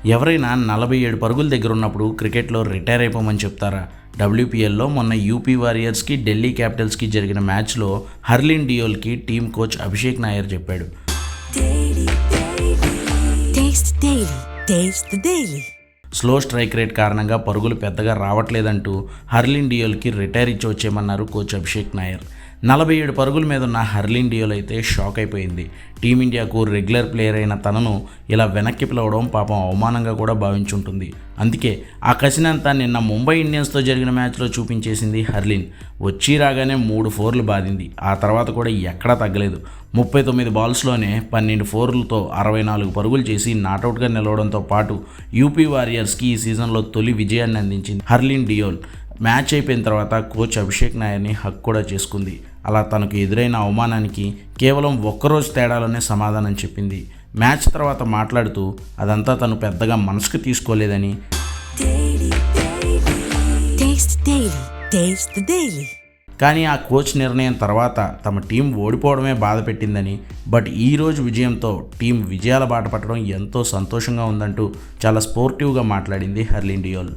ఎవరైనా 47 పరుగుల దగ్గర ఉన్నప్పుడు క్రికెట్లో రిటైర్ అయిపోమని చెప్తారా? WPLలో మొన్న యూపీ వారియర్స్కి ఢిల్లీ క్యాపిటల్స్కి జరిగిన మ్యాచ్లో హర్లిన్ డియోల్కి టీమ్ కోచ్ అభిషేక్ నాయర్ చెప్పాడు. స్లో స్ట్రైక్ రేట్ కారణంగా పరుగులు పెద్దగా రావట్లేదంటూ హర్లిన్ డియోల్కి రిటైర్ ఇచ్చి వచ్చేయమన్నారు కోచ్ అభిషేక్ నాయర్. 47 పరుగుల మీద ఉన్న హర్లిన్ డియోల్ అయితే షాక్ అయిపోయింది. టీమిండియాకు రెగ్యులర్ ప్లేయర్ అయిన తనను ఇలా వెనక్కి పిలవడం పాపం అవమానంగా కూడా భావించుంటుంది. అందుకే ఆ కసినంతా నిన్న ముంబై ఇండియన్స్తో జరిగిన మ్యాచ్లో చూపించేసింది హర్లిన్. వచ్చి రాగానే 3 ఫోర్లు బాదింది. ఆ తర్వాత కూడా ఎక్కడా తగ్గలేదు. 39 బాల్స్లోనే 12 ఫోర్లతో 64 పరుగులు చేసి నాటౌట్గా నిలవడంతో పాటు యూపీ వారియర్స్కి ఈ సీజన్లో తొలి విజయాన్ని అందించింది హర్లిన్ డియోల్. మ్యాచ్ అయిపోయిన తర్వాత కోచ్ అభిషేక్ నాయర్ని హక్ కూడా చేసుకుంది. అలా తనకు ఎదురైన అవమానానికి కేవలం ఒక్కరోజు తేడాలోనే సమాధానం చెప్పింది. మ్యాచ్ తర్వాత మాట్లాడుతూ అదంతా తను పెద్దగా మనసుకు తీసుకోలేదని, కానీ ఆ కోచ్ నిర్ణయం తర్వాత తమ టీం ఓడిపోవడమే బాధ పెట్టిందని, బట్ ఈరోజు విజయంతో టీం విజయాల బాట పట్టడం ఎంతో సంతోషంగా ఉందంటూ చాలా స్పోర్టివ్గా మాట్లాడింది హర్లిన్ డియోల్.